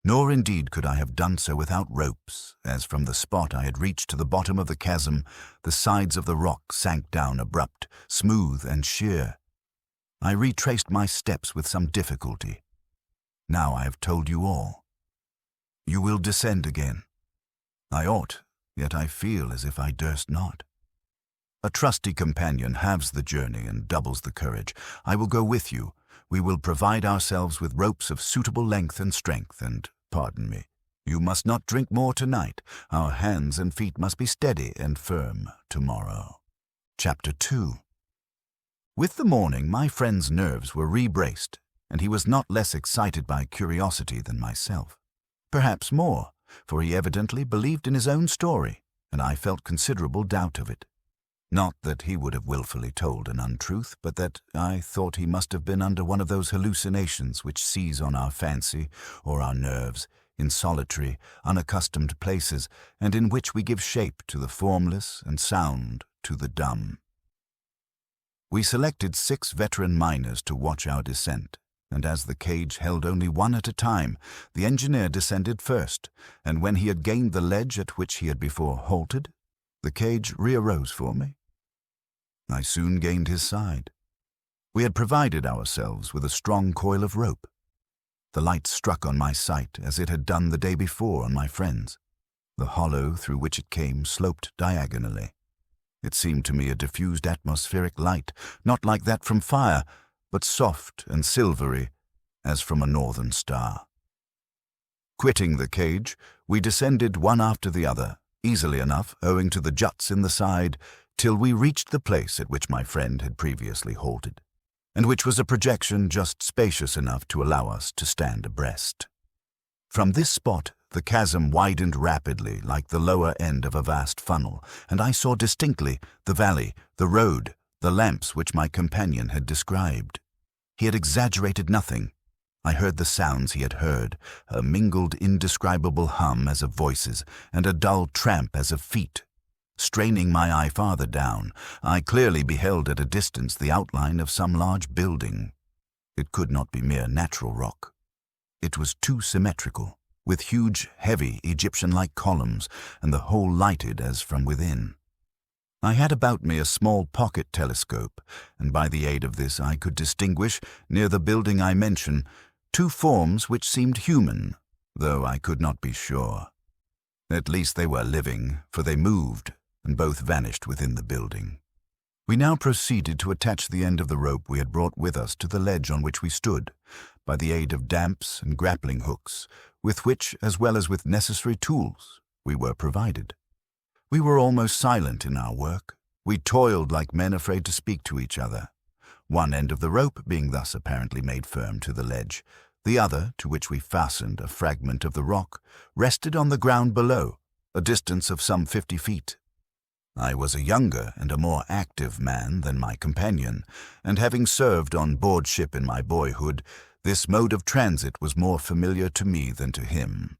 Nor indeed could I have done so without ropes, as from the spot I had reached to the bottom of the chasm, the sides of the rock sank down abrupt, smooth and sheer. I retraced my steps with some difficulty. Now I have told you all. You will descend again. I ought, yet I feel as if I durst not. A trusty companion halves the journey and doubles the courage. I will go with you. We will provide ourselves with ropes of suitable length and strength, and, pardon me, you must not drink more tonight. Our hands and feet must be steady and firm tomorrow. Chapter 2. With the morning, my friend's nerves were re-braced, and he was not less excited by curiosity than myself. Perhaps more, for he evidently believed in his own story, and I felt considerable doubt of it. Not that he would have willfully told an untruth, but that I thought he must have been under one of those hallucinations which seize on our fancy or our nerves in solitary, unaccustomed places, and in which we give shape to the formless and sound to the dumb. We selected 6 veteran miners to watch our descent, and as the cage held only one at a time, the engineer descended first, and when he had gained the ledge at which he had before halted, the cage rearose for me. I soon gained his side. We had provided ourselves with a strong coil of rope. The light struck on my sight as it had done the day before on my friend's. The hollow through which it came sloped diagonally. It seemed to me a diffused atmospheric light, not like that from fire, but soft and silvery, as from a northern star. Quitting the cage, we descended one after the other, easily enough, owing to the juts in the side, till we reached the place at which my friend had previously halted, and which was a projection just spacious enough to allow us to stand abreast. From this spot, the chasm widened rapidly like the lower end of a vast funnel, and I saw distinctly the valley, the road, the lamps which my companion had described. He had exaggerated nothing. I heard the sounds he had heard, a mingled indescribable hum as of voices, and a dull tramp as of feet. Straining my eye farther down, I clearly beheld at a distance the outline of some large building. It could not be mere natural rock. It was too symmetrical, with huge, heavy, Egyptian-like columns, and the whole lighted as from within. I had about me a small pocket telescope, and by the aid of this I could distinguish, near the building I mention, 2 forms which seemed human, though I could not be sure. At least they were living, for they moved, and both vanished within the building. We now proceeded to attach the end of the rope we had brought with us to the ledge on which we stood, by the aid of damps and grappling hooks, with which, as well as with necessary tools, we were provided. We were almost silent in our work. We toiled like men afraid to speak to each other. One end of the rope being thus apparently made firm to the ledge, the other, to which we fastened a fragment of the rock, rested on the ground below, a distance of some 50 feet. I was a younger and a more active man than my companion, and having served on board ship in my boyhood, this mode of transit was more familiar to me than to him.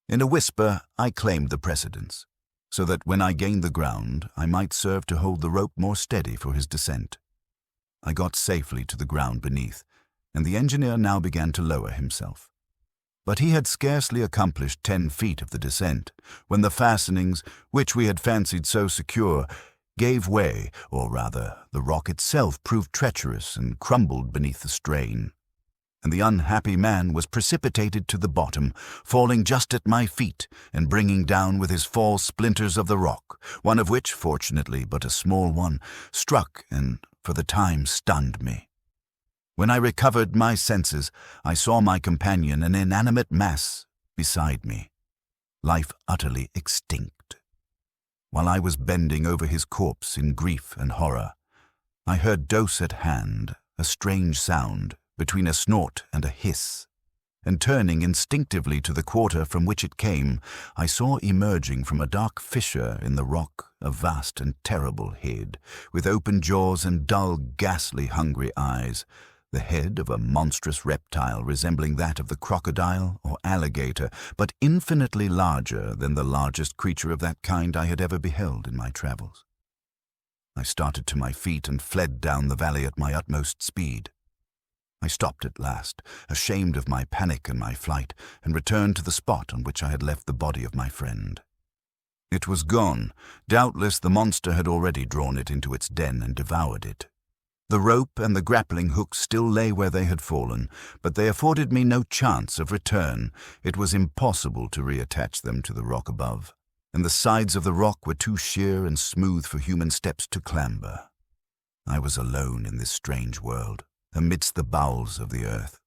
In a whisper, I claimed the precedence, so that when I gained the ground, I might serve to hold the rope more steady for his descent. I got safely to the ground beneath, and the engineer now began to lower himself. But he had scarcely accomplished 10 feet of the descent, when the fastenings, which we had fancied so secure, gave way, or rather, the rock itself proved treacherous and crumbled beneath the strain, and the unhappy man was precipitated to the bottom, falling just at my feet and bringing down with his fall splinters of the rock, one of which, fortunately but a small one, struck and for the time stunned me. When I recovered my senses, I saw my companion an inanimate mass beside me, life utterly extinct. While I was bending over his corpse in grief and horror, I heard close at hand a strange sound between a snort and a hiss, and turning instinctively to the quarter from which it came, I saw emerging from a dark fissure in the rock a vast and terrible head, with open jaws and dull, ghastly, hungry eyes, the head of a monstrous reptile resembling that of the crocodile or alligator, but infinitely larger than the largest creature of that kind I had ever beheld in my travels. I started to my feet and fled down the valley at my utmost speed. I stopped at last, ashamed of my panic and my flight, and returned to the spot on which I had left the body of my friend. It was gone. Doubtless the monster had already drawn it into its den and devoured it. The rope and the grappling hook still lay where they had fallen, but they afforded me no chance of return. It was impossible to reattach them to the rock above, and the sides of the rock were too sheer and smooth for human steps to clamber. I was alone in this strange world, amidst the bowels of the earth.